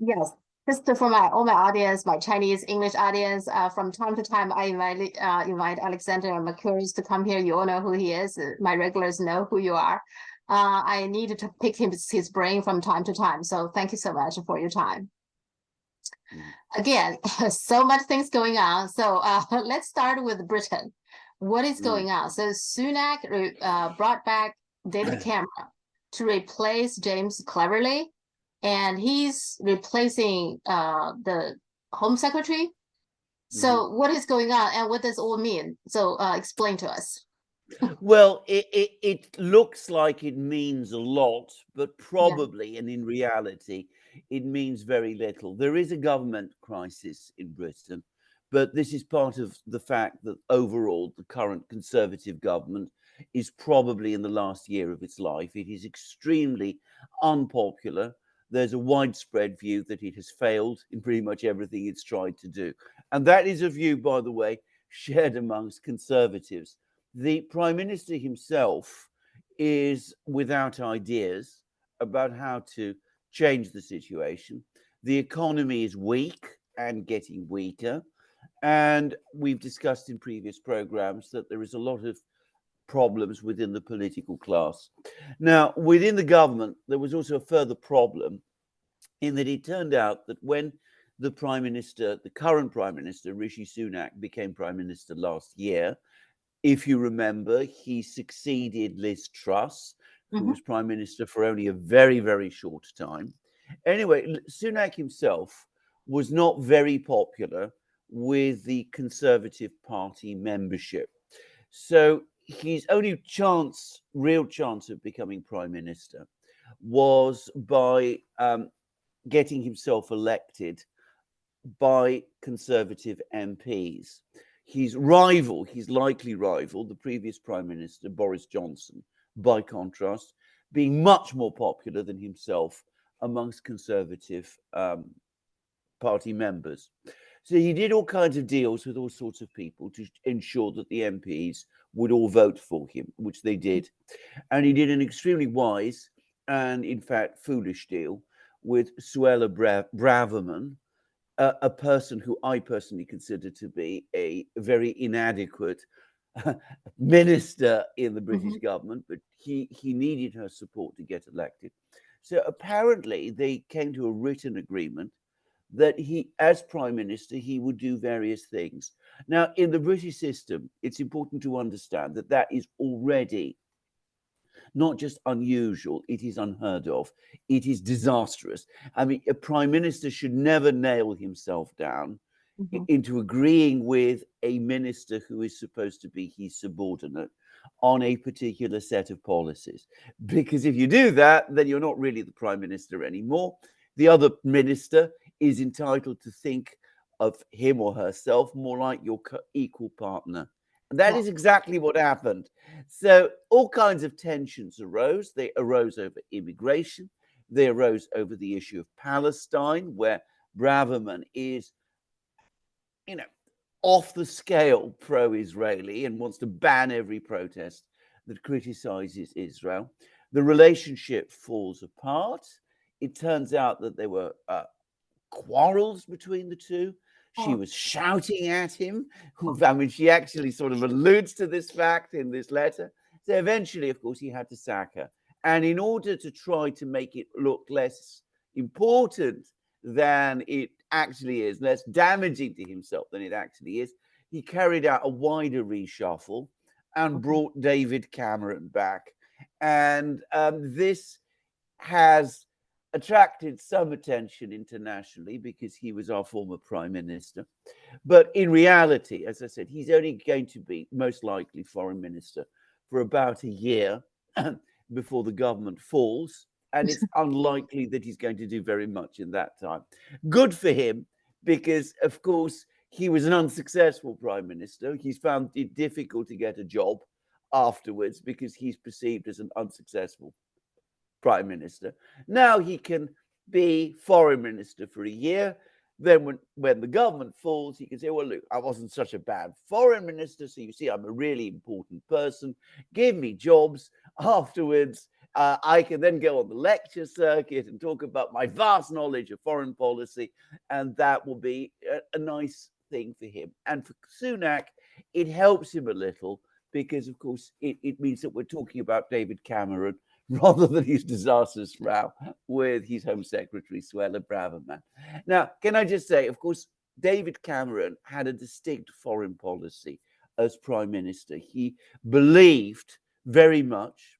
Yes, just for my all my audience, my Chinese English audience, from time to time I invite Alexander Mercouris to come here. You all know who he is. My regulars know who you are. I need to pick his brain from time to time. So thank you so much for your time. Again, so much things going on. So let's start with Britain. What is going on? So Sunak brought back David Cameron to replace James Cleverly, and he's replacing the Home Secretary. So what is going on, and what does all mean? So explain to us. Well, it looks like it means a lot, but probably, and in reality, it means very little. There is a government crisis in Britain, but this is part of the fact that overall, the current Conservative government is probably in the last year of its life. It is extremely unpopular. There's a widespread view that it has failed in pretty much everything it's tried to do. And that is a view, by the way, shared amongst Conservatives. The Prime Minister himself is without ideas about how to change the situation. The economy is weak and getting weaker. And we've discussed in previous programs that there is a lot of problems within the political class. Now, within the government, there was also a further problem in that it turned out that when the Prime Minister, the current Prime Minister, Rishi Sunak, became Prime Minister last year, if you remember, he succeeded Liz Truss, who was Prime Minister for only a very, very short time. Anyway, Sunak himself was not very popular with the Conservative Party membership. So his only chance, real chance of becoming Prime Minister was by getting himself elected by Conservative MPs. His rival, his likely rival, the previous Prime Minister, Boris Johnson, by contrast, being much more popular than himself amongst Conservative Party members. So he did all kinds of deals with all sorts of people to ensure that the MPs would all vote for him, which they did. And he did an extremely wise and, in fact, foolish deal with Suella Braverman, a person who I personally consider to be a very inadequate minister in the British government, but he needed her support to get elected. So apparently they came to a written agreement that he, as Prime Minister, he would do various things. Now, in the British system, it's important to understand that that is already not just unusual, it is unheard of. It is disastrous. I mean, a Prime Minister should never nail himself down into agreeing with a minister who is supposed to be his subordinate on a particular set of policies. Because if you do that, then you're not really the Prime Minister anymore. The other minister is entitled to think of him or herself more like your equal partner. And that is exactly what happened. So all kinds of tensions arose. They arose over immigration. They arose over the issue of Palestine, where Braverman is, off the scale pro-Israeli and wants to ban every protest that criticizes Israel. The relationship falls apart. It turns out that there were quarrels between the two. She was shouting at him. I mean, she actually sort of alludes to this fact in this letter. So eventually, of course, he had to sack her. And in order to try to make it look less important than it actually is, less damaging to himself than it actually is, he carried out a wider reshuffle and brought David Cameron back. And this has attracted some attention internationally because he was our former Prime Minister. But in reality, as I said, he's only going to be most likely Foreign Minister for about a year before the government falls. And it's unlikely that he's going to do very much in that time. Good for him, because, of course, he was an unsuccessful Prime Minister. He's found it difficult to get a job afterwards because he's perceived as an unsuccessful Prime Minister. Now he can be Foreign Minister for a year. Then when the government falls, he can say, well, look, I wasn't such a bad Foreign Minister. So you see, I'm a really important person. Give me jobs afterwards. I can then go on the lecture circuit and talk about my vast knowledge of foreign policy, and that will be a nice thing for him. And for Sunak, it helps him a little because, of course, it means that we're talking about David Cameron rather than his disastrous row with his Home Secretary, Suella Braverman. Now, can I just say, of course, David Cameron had a distinct foreign policy as Prime Minister. He believed very much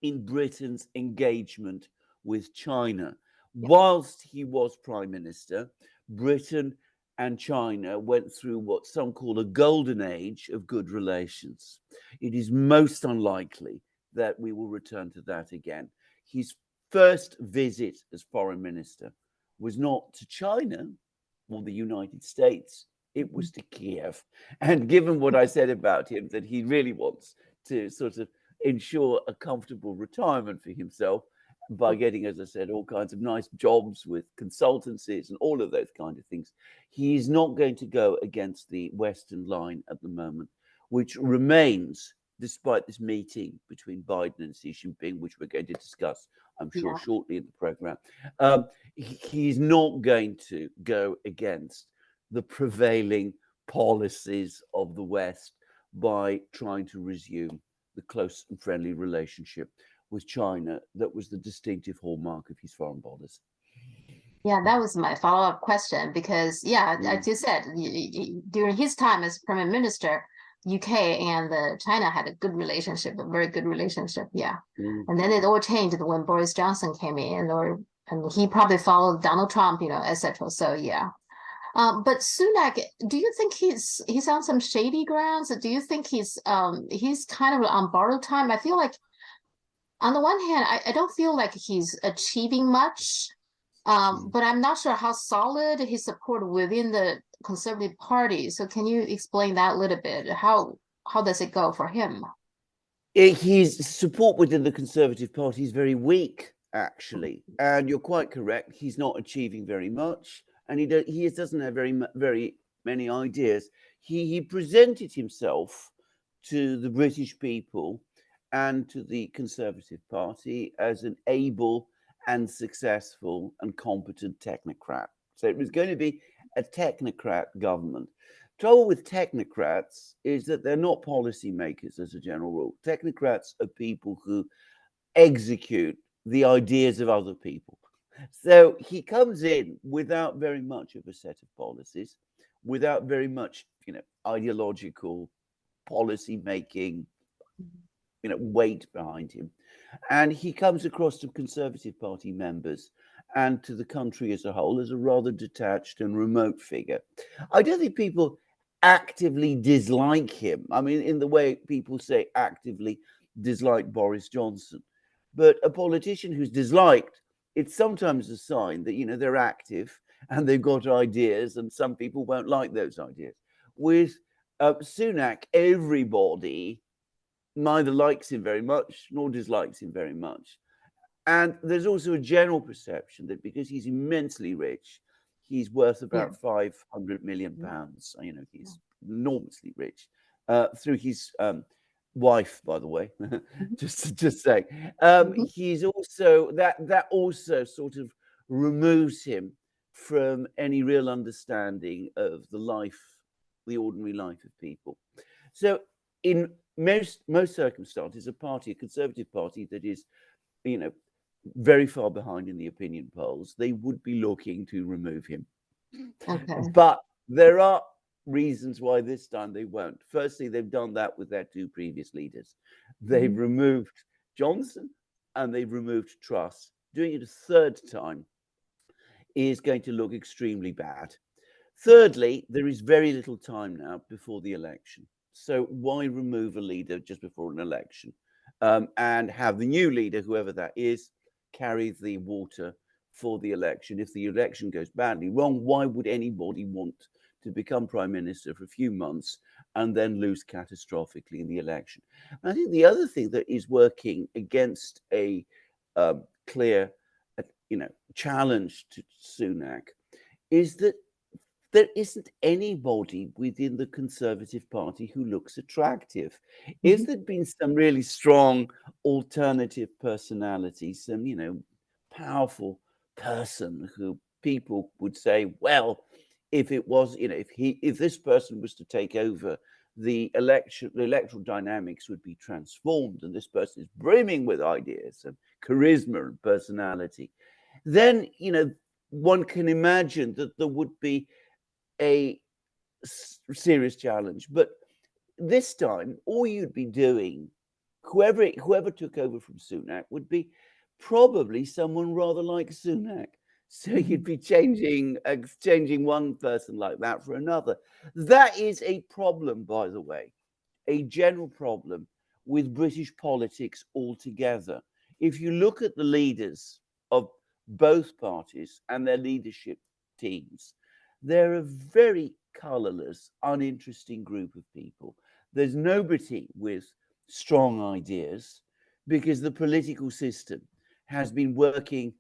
in Britain's engagement with China. Yeah. Whilst he was Prime Minister, Britain and China went through what some call a golden age of good relations. It is most unlikely that we will return to that again. His first visit as Foreign Minister was not to China or the United States, it was to Kiev. And given what I said about him, that he really wants to sort of ensure a comfortable retirement for himself by getting, as I said, all kinds of nice jobs with consultancies and all of those kind of things. He's not going to go against the Western line at the moment, which remains, despite this meeting between Biden and Xi Jinping, which we're going to discuss, I'm sure, shortly in the program. He's not going to go against the prevailing policies of the West by trying to resume the close and friendly relationship with China that was the distinctive hallmark of his foreign policy. Yeah, that was my follow-up question because, as you said, during his time as Prime Minister, UK and China had a good relationship, a very good relationship. Yeah. And then it all changed when Boris Johnson came in, and he probably followed Donald Trump, etc. So yeah. But Sunak, do you think he's on some shady grounds? Do you think he's kind of on borrowed time? I feel like on the one hand, I don't feel like he's achieving much. But I'm not sure how solid his support within the Conservative Party. So can you explain that a little bit? How does it go for him? His support within the Conservative Party is very weak, actually. And you're quite correct. He's not achieving very much. And he doesn't have very many ideas. He presented himself to the British people and to the Conservative Party as an able and successful and competent technocrat. So it was going to be a technocrat government. Trouble with technocrats is that they're not policymakers as a general rule. Technocrats are people who execute the ideas of other people. So he comes in without very much of a set of policies, without very much, ideological policy making, weight behind him. And he comes across to Conservative Party members and to the country as a whole as a rather detached and remote figure. I don't think people actively dislike him. I mean, in the way people say actively dislike Boris Johnson. But a politician who's disliked, it's sometimes a sign that, they're active and they've got ideas, and some people won't like those ideas. With Sunak, everybody neither likes him very much nor dislikes him very much. And there's also a general perception that because he's immensely rich, he's worth about 500 million pounds. He's enormously rich through his wife, by the way, just to say. He's also, that also sort of removes him from any real understanding of the ordinary life of people. So in most circumstances, a Conservative Party that is, very far behind in the opinion polls, they would be looking to remove him. Okay. But there are reasons why this time they won't. Firstly, they've done that with their two previous leaders. They've removed Johnson and they've removed Truss. Doing it a third time is going to look extremely bad. Thirdly, there is very little time now before the election. So why remove a leader just before an election and have the new leader, whoever that is, carry the water for the election? If the election goes badly wrong, why would anybody want to become prime minister for a few months and then lose catastrophically in the election? And I think the other thing that is working against a clear, challenge to Sunak is that there isn't anybody within the Conservative Party who looks attractive. If Mhm. there'd been some really strong alternative personality, some, powerful person who people would say, well, if it was, if this person was to take over, the electoral dynamics would be transformed, and this person is brimming with ideas and charisma and personality, then, one can imagine that there would be a serious challenge. But this time, all you'd be doing, whoever took over from Sunak, would be probably someone rather like Sunak. So you'd Mhm. be changing one person like that for another. That is a problem, by the way, a general problem with British politics altogether. If you look at the leaders of both parties and their leadership teams, they're a very colourless, uninteresting group of people. There's nobody with strong ideas because the political system has been working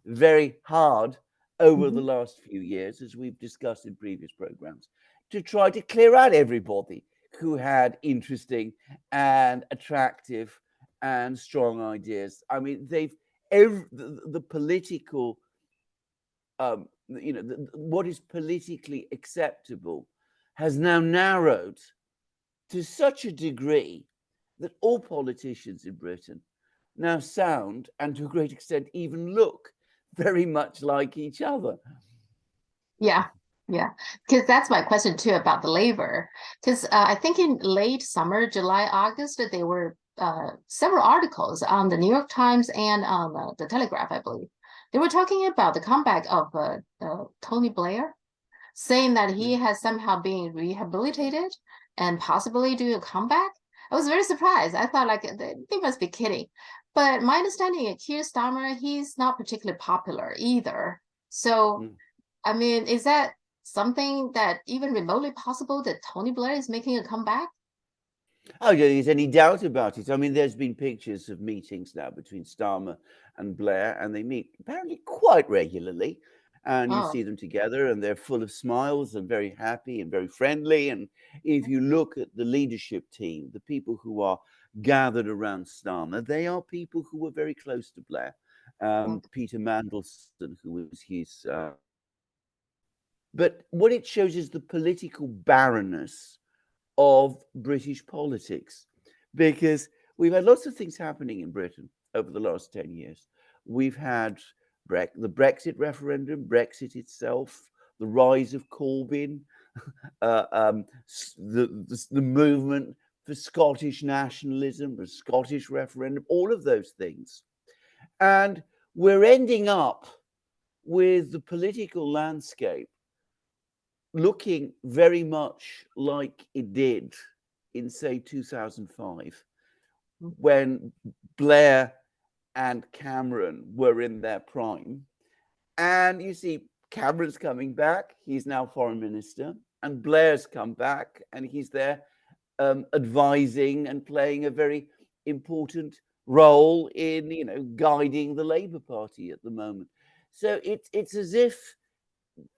very hard over the Mhm. last few years, as we've discussed in previous programs, to try to clear out everybody who had interesting and attractive and strong ideas. I mean, the political, what is politically acceptable has now narrowed to such a degree that all politicians in Britain now sound, and to a great extent even look, very much like each other. Yeah, yeah. Because that's my question too about the labor. Because I think in late summer, July, August, there were several articles on the New York Times and on the Telegraph, I believe. They were talking about the comeback of Tony Blair, saying that he has somehow been rehabilitated and possibly doing a comeback. I was very surprised. I thought like they must be kidding. But my understanding is Keir Starmer, he's not particularly popular either. So Mm. I mean, is that something that even remotely possible that Tony Blair is making a comeback? Oh, yeah, there's any doubt about it. I mean, there's been pictures of meetings now between Starmer and Blair, and they meet apparently quite regularly. And you Oh, see them together, and they're full of smiles and very happy and very friendly. And if you look at the leadership team, the people who are gathered around Starmer, they are people who were very close to Blair. okay. Peter Mandelson, who was his. But what it shows is the political barrenness of British politics, because we've had lots of things happening in Britain over the last 10 years. We've had the Brexit referendum, Brexit itself, the rise of Corbyn, the movement for Scottish nationalism, the Scottish referendum, all of those things. And we're ending up with the political landscape looking very much like it did in, say, 2005, when Blair and Cameron were in their prime. And you see, Cameron's coming back, he's now foreign minister, and Blair's come back and he's there advising and playing a very important role in, guiding the Labour Party at the moment. So it's as if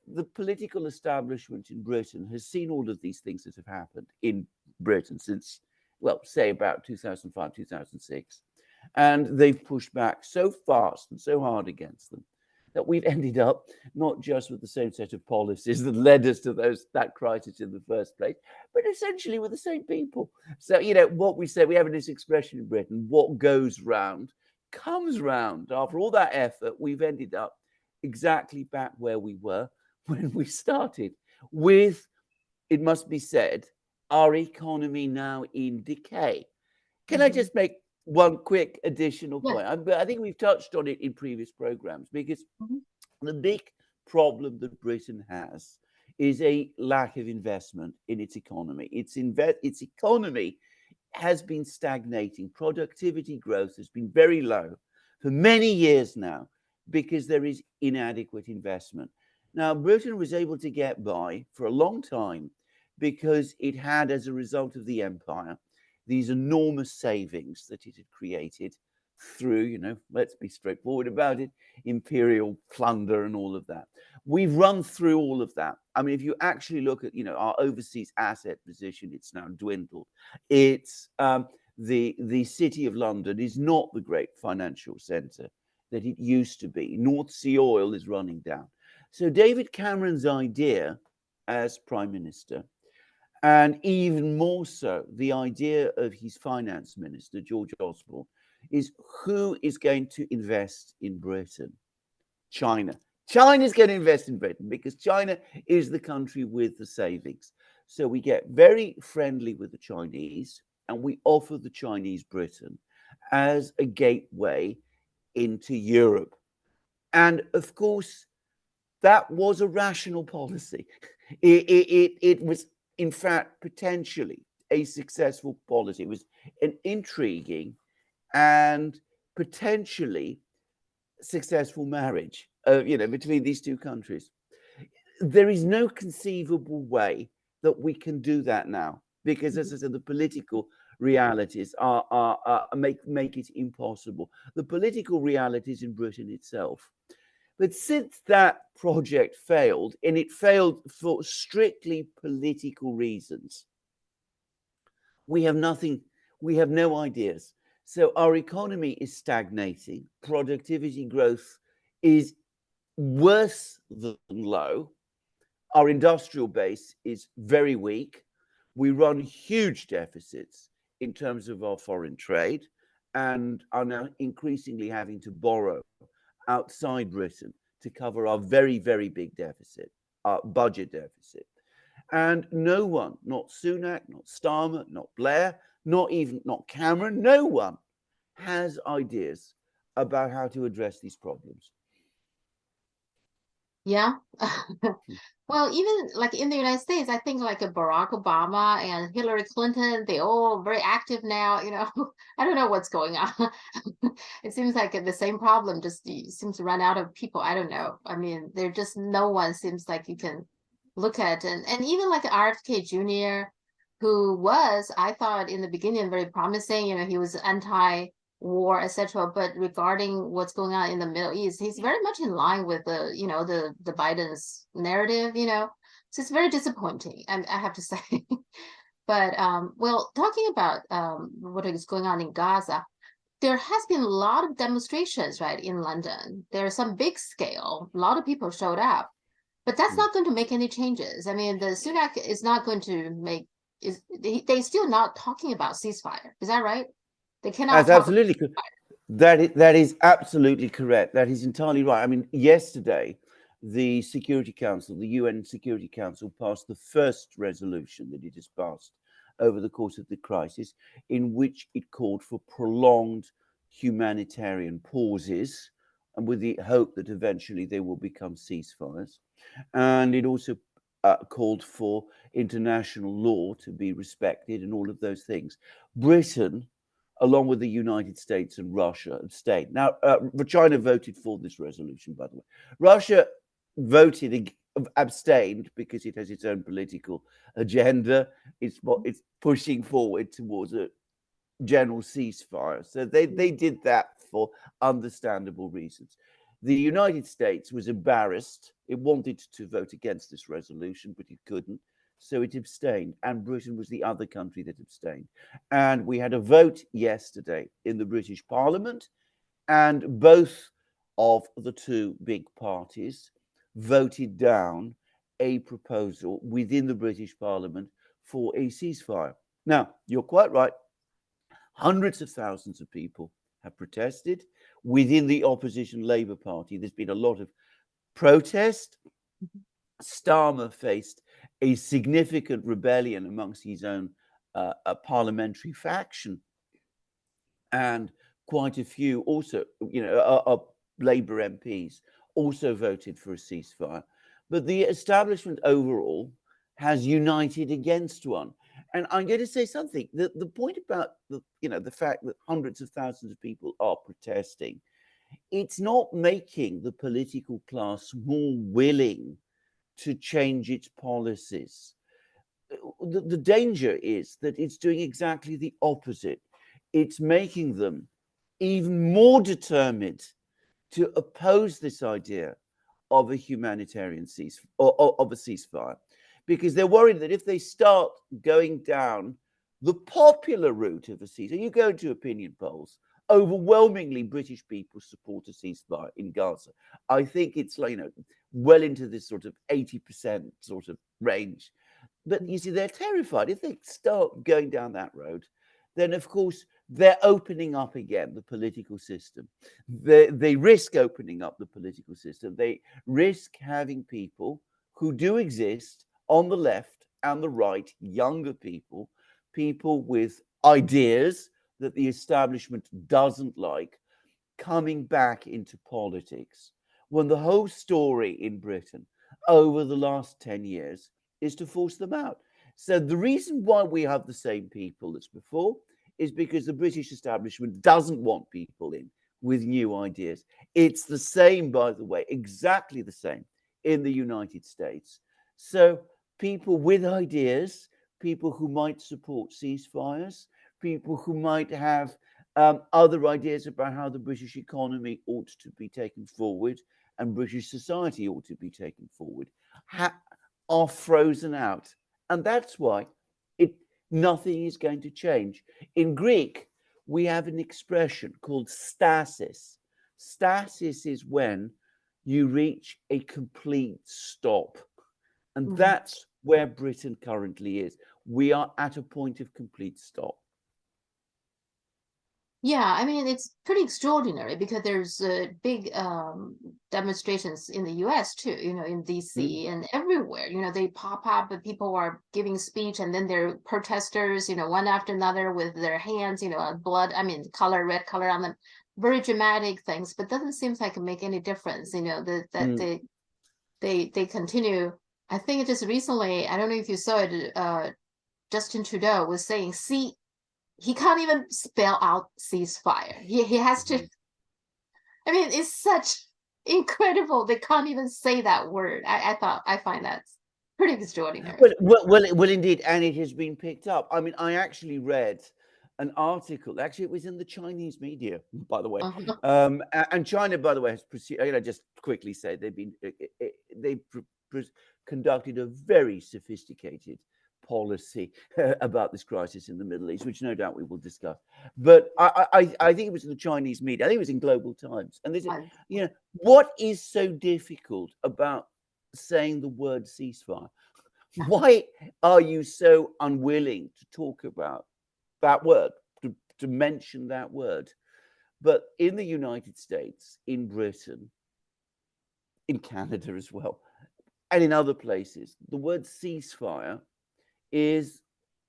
the political establishment in Britain has seen all of these things that have happened in Britain since, well, say about 2005, 2006. And they've pushed back so fast and so hard against them that we've ended up not just with the same set of policies that led us to that crisis in the first place, but essentially with the same people. So, what we say, we have this expression in Britain, what goes round comes round. After all that effort, we've ended up exactly back where we were when we started, with, it must be said, our economy now in decay. Can I Mhm. just make one quick additional Yeah. point? I think we've touched on it in previous programs, because Mhm. the big problem that Britain has is a lack of investment in its economy. Its economy has been stagnating. Productivity growth has been very low for many years now because there is inadequate investment. Now, Britain was able to get by for a long time because it had, as a result of the empire, these enormous savings that it had created through, let's be straightforward about it, imperial plunder and all of that. We've run through all of that. I mean, if you actually look at, our overseas asset position, it's now dwindled. It's the City of London is not the great financial centre that it used to be. North Sea oil is running down. So David Cameron's idea as Prime Minister, and even more so, the idea of his finance minister, George Osborne, is who is going to invest in Britain? China. China's going to invest in Britain because China is the country with the savings. So we get very friendly with the Chinese and we offer the Chinese Britain as a gateway into Europe. And of course, that was a rational policy. It was, in fact, potentially a successful policy. It was an intriguing and potentially successful marriage, between these two countries. There is no conceivable way that we can do that now, because, as I said, the political realities make it impossible. The political realities in Britain itself. But since that project failed, and it failed for strictly political reasons, we have nothing, we have no ideas. So our economy is stagnating. Productivity growth is worse than low. Our industrial base is very weak. We run huge deficits in terms of our foreign trade and are now increasingly having to borrow outside Britain to cover our very, very big deficit, our budget deficit. And no one, not Sunak, not Starmer, not Blair, not Cameron, no one has ideas about how to address these problems. Yeah. Well, even like in the United States, I think like Barack Obama and Hillary Clinton, they all very active now, I don't know what's going on. It seems like the same problem just seems to run out of people. I don't know. I mean, there just no one seems like you can look at. And even like RFK Jr., who was, I thought in the beginning, very promising, he was anti-war, etc. But regarding what's going on in the Middle East, he's very much in line with the Biden's narrative, So it's very disappointing, I have to say. But well, talking about what is going on in Gaza, there has been a lot of demonstrations, right, in London. There's some big scale, a lot of people showed up, but that's not going to make any changes. I mean, the Sunak is not going to make, they still not talking about ceasefire. Is that right? They cannot That's talk absolutely that is absolutely correct. That is entirely right. I mean, yesterday, the Security Council, the UN Security Council, passed the first resolution that it has passed over the course of the crisis, in which it called for prolonged humanitarian pauses, and with the hope that eventually they will become ceasefires. And it also called for international law to be respected and all of those things. Britain, along with the United States and Russia, abstained. Now, China voted for this resolution, by the way. Russia abstained because it has its own political agenda. It's pushing forward towards a general ceasefire. So they did that for understandable reasons. The United States was embarrassed. It wanted to vote against this resolution, but it couldn't. So it abstained, and Britain was the other country that abstained. And we had a vote yesterday in the British Parliament, and both of the two big parties voted down a proposal within the British Parliament for a ceasefire. Now, you're quite right. Hundreds of thousands of people have protested. Within the opposition Labour Party, there's been a lot of protest. Starmer faced a significant rebellion amongst his own parliamentary faction, and quite a few also, Labour MPs also voted for a ceasefire. But the establishment overall has united against one. And I'm going to say something. The point about the fact that hundreds of thousands of people are protesting, it's not making the political class more willing to change its policies. The danger is that it's doing exactly the opposite. It's making them even more determined to oppose this idea of a humanitarian of a ceasefire, because they're worried that if they start going down the popular route of a ceasefire, you go to opinion polls, overwhelmingly British people support a ceasefire in Gaza. I think it's like, well into this sort of 80% sort of range. But you see, they're terrified. If they start going down that road, then of course they're opening up again the political system. They risk opening up the political system. They risk having people who do exist on the left and the right, younger people, people with ideas that the establishment doesn't like, coming back into politics, when the whole story in Britain over the last 10 years is to force them out. So the reason why we have the same people as before is because the British establishment doesn't want people in with new ideas. It's the same, by the way, exactly the same in the United States. So people with ideas, people who might support ceasefires, people who might have other ideas about how the British economy ought to be taken forward and British society ought to be taken forward, are frozen out. And that's why nothing is going to change. In Greek, we have an expression called stasis. Stasis is when you reach a complete stop. And that's where Britain currently is. We are at a point of complete stop. Yeah, I mean, it's pretty extraordinary because there's big demonstrations in the US too, in DC and everywhere. They pop up and people are giving speech, and then there are protesters, one after another with their hands, blood, color, red color on them. Very dramatic things, but doesn't seem like it make any difference, that they continue. I think just recently, I don't know if you saw it, Justin Trudeau was saying, see, he can't even spell out ceasefire. He has to. I mean, it's such incredible. They can't even say that word. I find that pretty extraordinary. Well, indeed, and it has been picked up. I mean, I actually read an article. Actually, it was in the Chinese media, by the way. And China, by the way, has just quickly say they've conducted a very sophisticated policy about this crisis in the Middle East, which no doubt we will discuss. But I think it was in the Chinese media. I think it was in Global Times. And they said, what is so difficult about saying the word ceasefire? Why are you so unwilling to talk about that word, to mention that word? But in the United States, in Britain, in Canada as well, and in other places, the word ceasefire is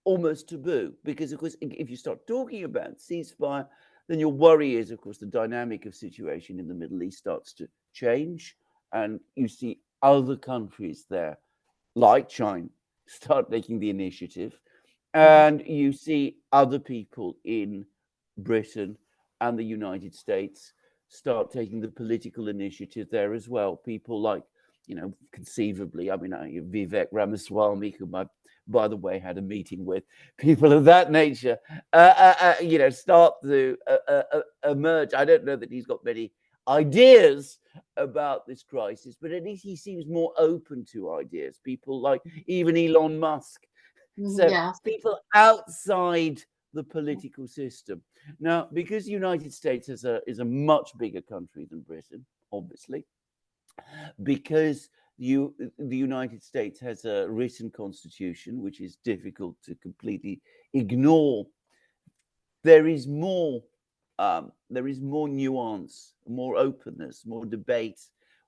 almost taboo, because of course if you start talking about ceasefire, then your worry is, of course, the dynamic of situation in the Middle East starts to change, and you see other countries there like China start taking the initiative, and you see other people in Britain and the United States start taking the political initiative there as well. People like, conceivably, Vivek Ramaswamy, whom I, by the way, had a meeting with, people of that nature, start to emerge. I don't know that he's got many ideas about this crisis, but at least he seems more open to ideas. People like even Elon Musk. So people outside the political system. Now, because the United States is a much bigger country than Britain, obviously, because the United States has a written constitution, which is difficult to completely ignore. There is more nuance, more openness, more debate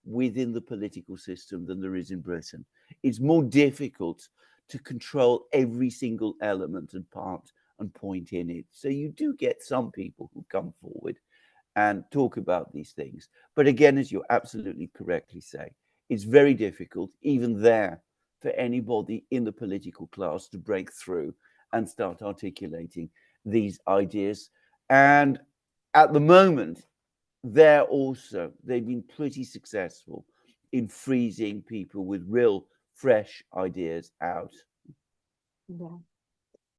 within the political system than there is in Britain. It's more difficult to control every single element and part and point in it. So you do get some people who come forward and talk about these things. But again, as you absolutely correctly say, it's very difficult, even there, for anybody in the political class to break through and start articulating these ideas. And at the moment, they've been pretty successful in freezing people with real fresh ideas out. Yeah.